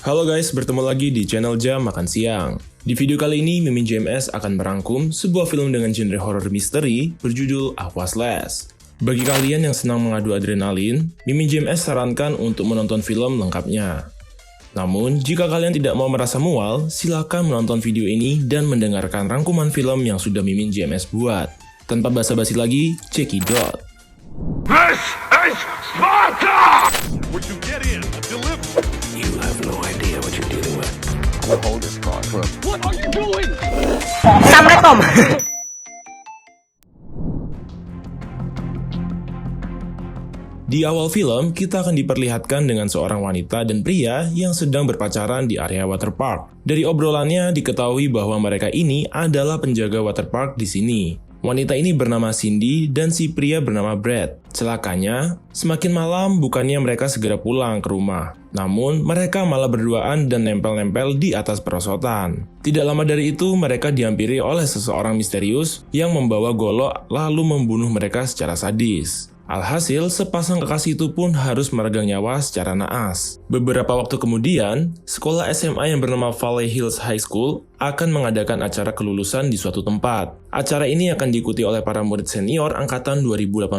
Halo guys, bertemu lagi di channel Jam Makan Siang. Di video kali ini, Mimin JMS akan merangkum sebuah film dengan genre horror misteri berjudul Awas Les. Bagi kalian yang senang mengadu adrenalin, Mimin JMS sarankan untuk menonton film lengkapnya. Namun, jika kalian tidak mau merasa mual, silakan menonton video ini dan mendengarkan rangkuman film yang sudah Mimin JMS buat. Tanpa basa-basi lagi, cekidot! This is Sparta! Would you get in? Deliver. You have no idea what you're dealing with. We'll hold this card for a... What are you doing? Assalamualaikum. Di awal film, kita akan diperlihatkan dengan seorang wanita dan pria yang sedang berpacaran di area waterpark. Dari obrolannya diketahui bahwa mereka ini adalah penjaga waterpark di sini. Wanita ini bernama Cindy dan si pria bernama Brad. Celakanya, semakin malam bukannya mereka segera pulang ke rumah. Namun, mereka malah berduaan dan nempel-nempel di atas perosotan. Tidak lama dari itu, mereka dihampiri oleh seseorang misterius yang membawa golok lalu membunuh mereka secara sadis. Alhasil, sepasang kekasih itu pun harus meregang nyawa secara naas. Beberapa waktu kemudian, sekolah SMA yang bernama Valley Hills High School akan mengadakan acara kelulusan di suatu tempat. Acara ini akan diikuti oleh para murid senior angkatan 2018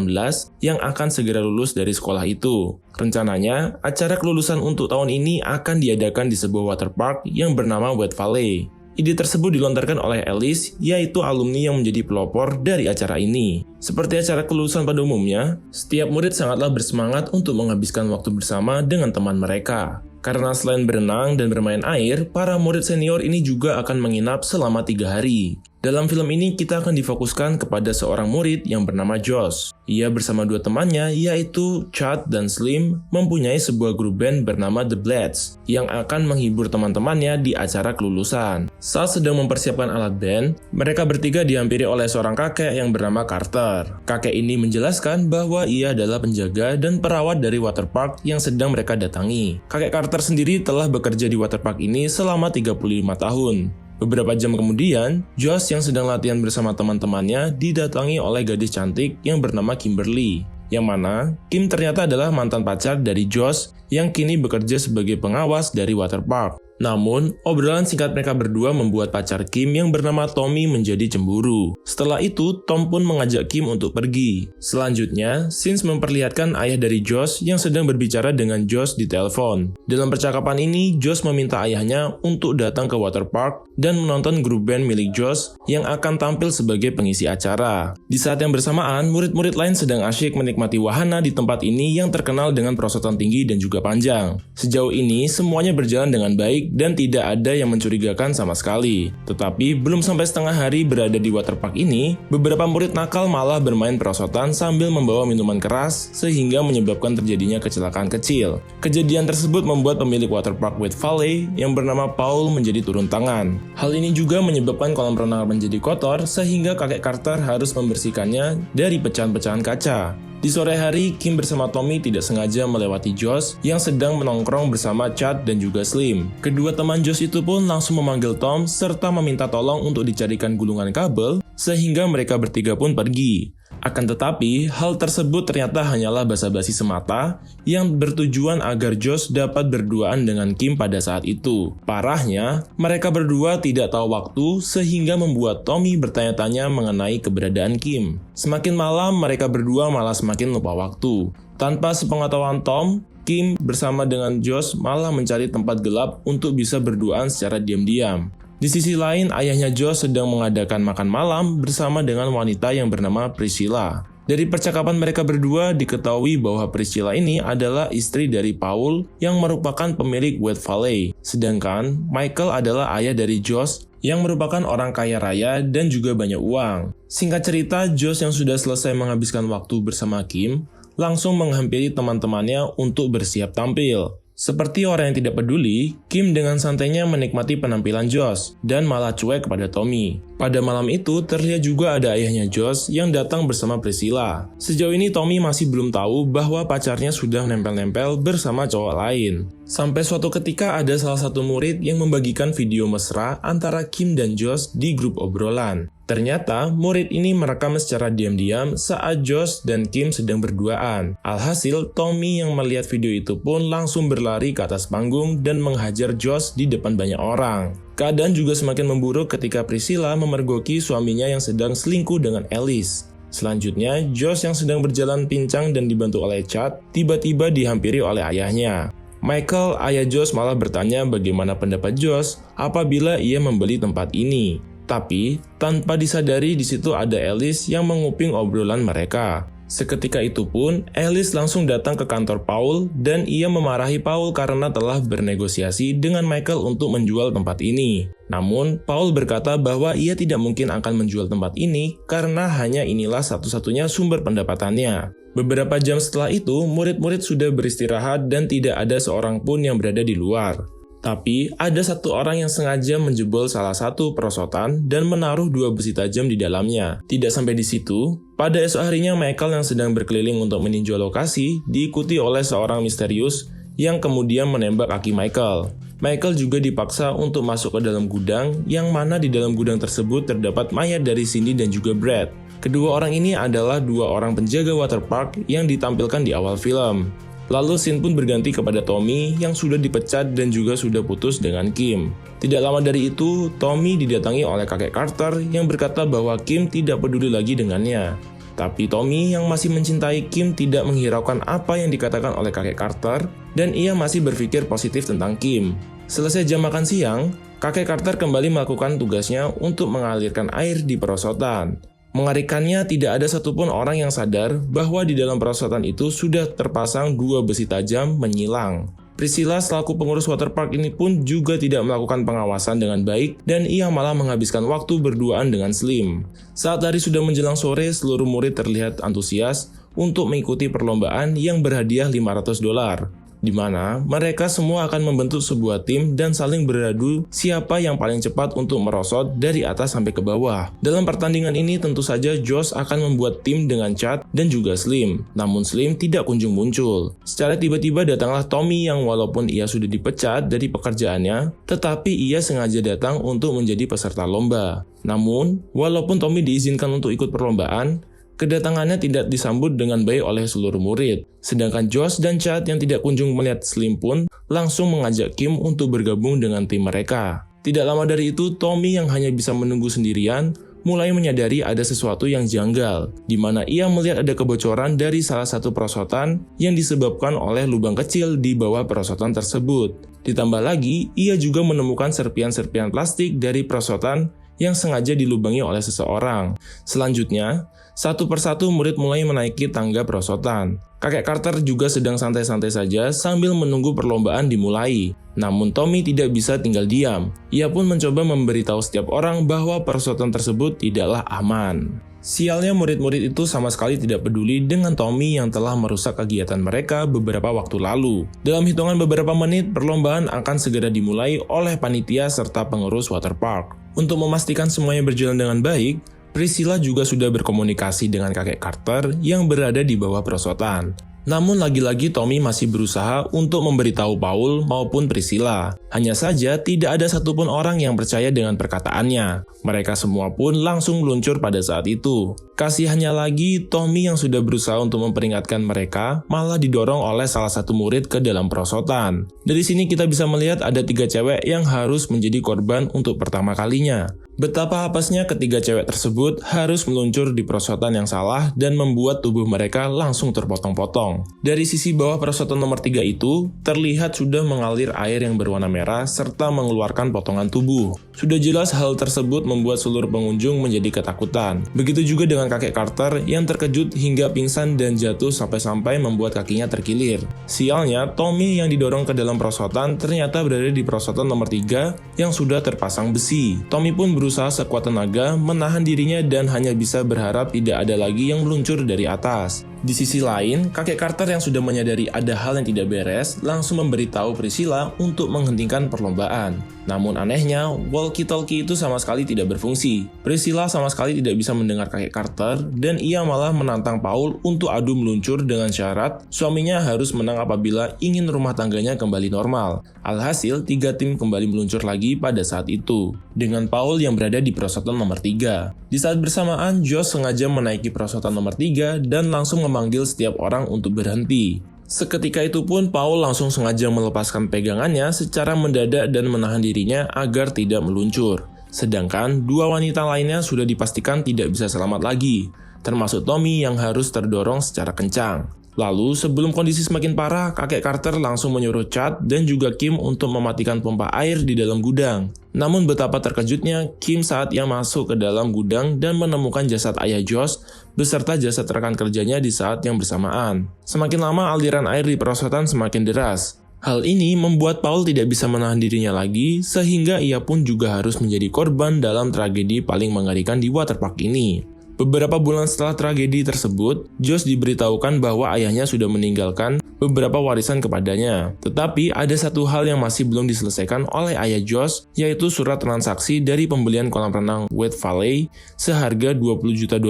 yang akan segera lulus dari sekolah itu. Rencananya, acara kelulusan untuk tahun ini akan diadakan di sebuah waterpark yang bernama Wet Valley. Ide tersebut dilontarkan oleh Alice, yaitu alumni yang menjadi pelopor dari acara ini. Seperti acara kelulusan pada umumnya, setiap murid sangatlah bersemangat untuk menghabiskan waktu bersama dengan teman mereka. Karena selain berenang dan bermain air, para murid senior ini juga akan menginap selama 3 hari. Dalam film ini kita akan difokuskan kepada seorang murid yang bernama Josh. Ia bersama 2 temannya yaitu Chad dan Slim mempunyai sebuah grup band bernama The Bloods yang akan menghibur teman-temannya di acara kelulusan. Saat sedang mempersiapkan alat band, mereka bertiga dihampiri oleh seorang kakek yang bernama Carter. Kakek ini menjelaskan bahwa ia adalah penjaga dan perawat dari waterpark yang sedang mereka datangi. Kakek Carter sendiri telah bekerja di waterpark ini selama 35 tahun. Beberapa jam kemudian, Josh yang sedang latihan bersama teman-temannya didatangi oleh gadis cantik yang bernama Kimberly. Yang mana, Kim ternyata adalah mantan pacar dari Josh yang kini bekerja sebagai pengawas dari waterpark. Namun, obrolan singkat mereka berdua membuat pacar Kim yang bernama Tommy menjadi cemburu. Setelah itu, Tom pun mengajak Kim untuk pergi. Selanjutnya, scenes memperlihatkan ayah dari Josh yang sedang berbicara dengan Josh di telepon. Dalam percakapan ini, Josh meminta ayahnya untuk datang ke waterpark dan menonton grup band milik Josh yang akan tampil sebagai pengisi acara. Di saat yang bersamaan, murid-murid lain sedang asyik menikmati wahana di tempat ini yang terkenal dengan perosotan tinggi dan juga panjang. Sejauh ini, semuanya berjalan dengan baik dan tidak ada yang mencurigakan sama sekali. Tetapi belum sampai setengah hari berada di waterpark ini, beberapa murid nakal malah bermain perosotan sambil membawa minuman keras sehingga menyebabkan terjadinya kecelakaan kecil. Kejadian tersebut membuat pemilik waterpark Wet Valley yang bernama Paul menjadi turun tangan. Hal ini juga menyebabkan kolam renang menjadi kotor sehingga kakek Carter harus membersihkannya dari pecahan-pecahan kaca. Di sore hari, Kim bersama Tommy tidak sengaja melewati Josh yang sedang menongkrong bersama Chad dan juga Slim. Kedua teman Josh itu pun langsung memanggil Tom serta meminta tolong untuk dicarikan gulungan kabel sehingga mereka bertiga pun pergi. Akan tetapi, hal tersebut ternyata hanyalah basa-basi semata yang bertujuan agar Josh dapat berduaan dengan Kim pada saat itu. Parahnya, mereka berdua tidak tahu waktu sehingga membuat Tommy bertanya-tanya mengenai keberadaan Kim. Semakin malam, mereka berdua malah semakin lupa waktu. Tanpa sepengetahuan Tom, Kim bersama dengan Josh malah mencari tempat gelap untuk bisa berduaan secara diam-diam. Di sisi lain, ayahnya Josh sedang mengadakan makan malam bersama dengan wanita yang bernama Priscilla. Dari percakapan mereka berdua diketahui bahwa Priscilla ini adalah istri dari Paul yang merupakan pemilik Wet Valley. Sedangkan Michael adalah ayah dari Josh yang merupakan orang kaya raya dan juga banyak uang. Singkat cerita, Josh yang sudah selesai menghabiskan waktu bersama Kim langsung menghampiri teman-temannya untuk bersiap tampil. Seperti orang yang tidak peduli, Kim dengan santainya menikmati penampilan Josh dan malah cuek kepada Tommy. Pada malam itu, terlihat juga ada ayahnya Josh yang datang bersama Priscilla. Sejauh ini Tommy masih belum tahu bahwa pacarnya sudah nempel-nempel bersama cowok lain. Sampai suatu ketika ada salah satu murid yang membagikan video mesra antara Kim dan Josh di grup obrolan. Ternyata, murid ini merekam secara diam-diam saat Josh dan Kim sedang berduaan. Alhasil, Tommy yang melihat video itu pun langsung berlari ke atas panggung dan menghajar Josh di depan banyak orang. Keadaan juga semakin memburuk ketika Priscilla memergoki suaminya yang sedang selingkuh dengan Alice. Selanjutnya, Josh yang sedang berjalan pincang dan dibantu oleh Chad, tiba-tiba dihampiri oleh ayahnya. Michael, ayah Josh malah bertanya bagaimana pendapat Josh apabila ia membeli tempat ini. Tapi, tanpa disadari di situ ada Alice yang menguping obrolan mereka. Seketika itu pun, Alice langsung datang ke kantor Paul dan ia memarahi Paul karena telah bernegosiasi dengan Michael untuk menjual tempat ini. Namun, Paul berkata bahwa ia tidak mungkin akan menjual tempat ini karena hanya inilah satu-satunya sumber pendapatannya. Beberapa jam setelah itu, murid-murid sudah beristirahat dan tidak ada seorang pun yang berada di luar. Tapi, ada satu orang yang sengaja menjebol salah satu perosotan dan menaruh 2 besi tajam di dalamnya. Tidak sampai di situ, pada esok harinya Michael yang sedang berkeliling untuk meninjau lokasi diikuti oleh seorang misterius yang kemudian menembak kaki Michael. Michael juga dipaksa untuk masuk ke dalam gudang, yang mana di dalam gudang tersebut terdapat mayat dari Cindy dan juga Brad. Kedua orang ini adalah 2 orang penjaga waterpark yang ditampilkan di awal film. Lalu scene pun berganti kepada Tommy yang sudah dipecat dan juga sudah putus dengan Kim. Tidak lama dari itu, Tommy didatangi oleh kakek Carter yang berkata bahwa Kim tidak peduli lagi dengannya. Tapi Tommy yang masih mencintai Kim tidak menghiraukan apa yang dikatakan oleh kakek Carter dan ia masih berpikir positif tentang Kim. Selesai jam makan siang, kakek Carter kembali melakukan tugasnya untuk mengalirkan air di perosotan. Mengerikannya, tidak ada satupun orang yang sadar bahwa di dalam perosotan itu sudah terpasang 2 besi tajam menyilang. Priscilla selaku pengurus waterpark ini pun juga tidak melakukan pengawasan dengan baik dan ia malah menghabiskan waktu berduaan dengan Slim. Saat hari sudah menjelang sore, seluruh murid terlihat antusias untuk mengikuti perlombaan yang berhadiah $500. Di mana mereka semua akan membentuk sebuah tim dan saling beradu siapa yang paling cepat untuk merosot dari atas sampai ke bawah. Dalam pertandingan ini tentu saja Josh akan membuat tim dengan Chad dan juga Slim, namun Slim tidak kunjung muncul. Secara tiba-tiba datanglah Tommy yang walaupun ia sudah dipecat dari pekerjaannya, tetapi ia sengaja datang untuk menjadi peserta lomba. Namun, walaupun Tommy diizinkan untuk ikut perlombaan, kedatangannya tidak disambut dengan baik oleh seluruh murid. Sedangkan Josh dan Chad yang tidak kunjung melihat Slim pun langsung mengajak Kim untuk bergabung dengan tim mereka. Tidak lama dari itu, Tommy yang hanya bisa menunggu sendirian mulai menyadari ada sesuatu yang janggal, di mana ia melihat ada kebocoran dari salah satu perosotan yang disebabkan oleh lubang kecil di bawah perosotan tersebut. Ditambah lagi, ia juga menemukan serpian-serpian plastik dari perosotan yang sengaja dilubangi oleh seseorang. Selanjutnya, satu persatu murid mulai menaiki tangga perosotan. Kakek Carter juga sedang santai-santai saja sambil menunggu perlombaan dimulai. Namun Tommy tidak bisa tinggal diam. Ia pun mencoba memberitahu setiap orang bahwa perosotan tersebut tidaklah aman. Sialnya murid-murid itu sama sekali tidak peduli dengan Tommy yang telah merusak kegiatan mereka beberapa waktu lalu. Dalam hitungan beberapa menit, perlombaan akan segera dimulai oleh panitia serta pengurus waterpark. Untuk memastikan semuanya berjalan dengan baik, Priscilla juga sudah berkomunikasi dengan kakek Carter yang berada di bawah perosotan. Namun lagi-lagi Tommy masih berusaha untuk memberitahu Paul maupun Priscilla. Hanya saja tidak ada satupun orang yang percaya dengan perkataannya. Mereka semua pun langsung meluncur pada saat itu. Kasihannya lagi, Tommy yang sudah berusaha untuk memperingatkan mereka malah didorong oleh salah satu murid ke dalam perosotan. Dari sini kita bisa melihat ada 3 cewek yang harus menjadi korban untuk pertama kalinya. Betapa hapasnya ketiga cewek tersebut harus meluncur di perosotan yang salah dan membuat tubuh mereka langsung terpotong-potong. Dari sisi bawah perosotan nomor 3 itu, terlihat sudah mengalir air yang berwarna merah serta mengeluarkan potongan tubuh. Sudah jelas hal tersebut membuat seluruh pengunjung menjadi ketakutan. Begitu juga dengan kakek Carter yang terkejut hingga pingsan dan jatuh sampai-sampai membuat kakinya terkilir. Sialnya, Tommy yang didorong ke dalam perosotan ternyata berada di perosotan nomor 3 yang sudah terpasang besi. Tommy pun berusaha sekuat tenaga menahan dirinya dan hanya bisa berharap tidak ada lagi yang meluncur dari atas. Di sisi lain, kakek Carter yang sudah menyadari ada hal yang tidak beres langsung memberitahu Priscilla untuk menghentikan perlombaan. Namun anehnya, walkie-talkie itu sama sekali tidak berfungsi. Priscilla sama sekali tidak bisa mendengar kakek Carter dan ia malah menantang Paul untuk adu meluncur dengan syarat suaminya harus menang apabila ingin rumah tangganya kembali normal. Alhasil, 3 tim kembali meluncur lagi pada saat itu, dengan Paul yang berada di perosotan nomor 3. Di saat bersamaan, Josh sengaja menaiki perosotan nomor 3 dan langsung memanggil setiap orang untuk berhenti. Seketika itu pun Paul langsung sengaja melepaskan pegangannya secara mendadak dan menahan dirinya agar tidak meluncur. Sedangkan 2 wanita lainnya sudah dipastikan tidak bisa selamat lagi, termasuk Tommy yang harus terdorong secara kencang. Lalu, sebelum kondisi semakin parah, kakek Carter langsung menyuruh Chad dan juga Kim untuk mematikan pompa air di dalam gudang. Namun betapa terkejutnya Kim saat ia masuk ke dalam gudang dan menemukan jasad ayah Josh beserta jasad rekan kerjanya di saat yang bersamaan. Semakin lama aliran air di perosotan semakin deras. Hal ini membuat Paul tidak bisa menahan dirinya lagi, sehingga ia pun juga harus menjadi korban dalam tragedi paling mengerikan di waterpark ini. Beberapa bulan setelah tragedi tersebut, Josh diberitahukan bahwa ayahnya sudah meninggalkan beberapa warisan kepadanya. Tetapi ada satu hal yang masih belum diselesaikan oleh ayah Josh, yaitu surat transaksi dari pembelian kolam renang Wet Valley seharga $20 juta.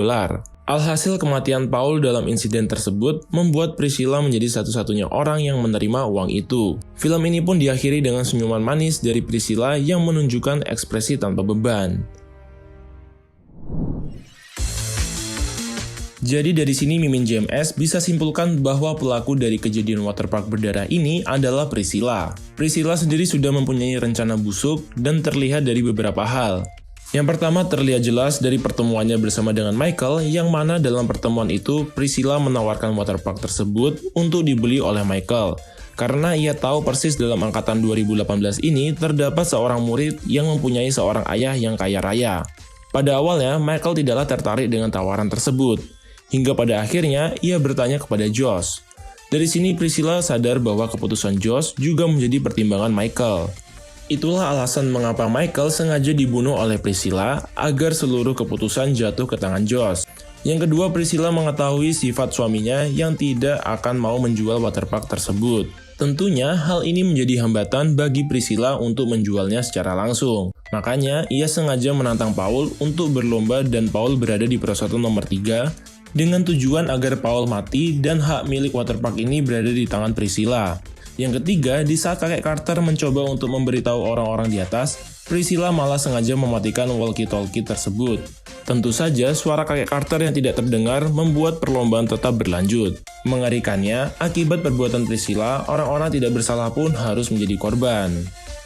Alhasil kematian Paul dalam insiden tersebut membuat Priscilla menjadi satu-satunya orang yang menerima uang itu. Film ini pun diakhiri dengan senyuman manis dari Priscilla yang menunjukkan ekspresi tanpa beban. Jadi dari sini Mimin JMS bisa simpulkan bahwa pelaku dari kejadian waterpark berdarah ini adalah Priscilla. Priscilla sendiri sudah mempunyai rencana busuk dan terlihat dari beberapa hal. Yang pertama terlihat jelas dari pertemuannya bersama dengan Michael, yang mana dalam pertemuan itu Priscilla menawarkan waterpark tersebut untuk dibeli oleh Michael. Karena ia tahu persis dalam angkatan 2018 ini terdapat seorang murid yang mempunyai seorang ayah yang kaya raya. Pada awalnya Michael tidaklah tertarik dengan tawaran tersebut. Hingga pada akhirnya, ia bertanya kepada Josh. Dari sini Priscilla sadar bahwa keputusan Josh juga menjadi pertimbangan Michael. Itulah alasan mengapa Michael sengaja dibunuh oleh Priscilla agar seluruh keputusan jatuh ke tangan Josh. Yang kedua, Priscilla mengetahui sifat suaminya yang tidak akan mau menjual waterpark tersebut. Tentunya, hal ini menjadi hambatan bagi Priscilla untuk menjualnya secara langsung. Makanya, ia sengaja menantang Paul untuk berlomba dan Paul berada di perosotan nomor 3 dengan tujuan agar Paul mati dan hak milik waterpark ini berada di tangan Priscilla. Yang ketiga, di saat kakek Carter mencoba untuk memberitahu orang-orang di atas, Priscilla malah sengaja mematikan walkie-talkie tersebut. Tentu saja, suara kakek Carter yang tidak terdengar membuat perlombaan tetap berlanjut. Mengerikannya, akibat perbuatan Priscilla, orang-orang tidak bersalah pun harus menjadi korban.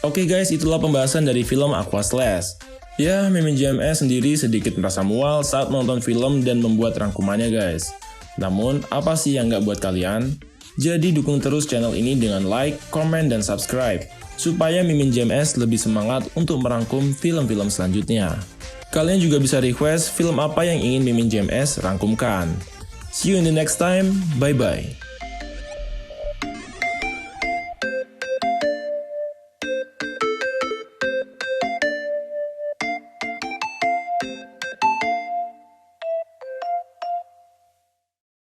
Oke guys, itulah pembahasan dari film Aqua Slash. Ya, Mimin JMS sendiri sedikit merasa mual saat menonton film dan membuat rangkumannya guys. Namun, apa sih yang nggak buat kalian? Jadi dukung terus channel ini dengan like, komen, dan subscribe, supaya Mimin JMS lebih semangat untuk merangkum film-film selanjutnya. Kalian juga bisa request film apa yang ingin Mimin JMS rangkumkan. See you in the next time, bye-bye.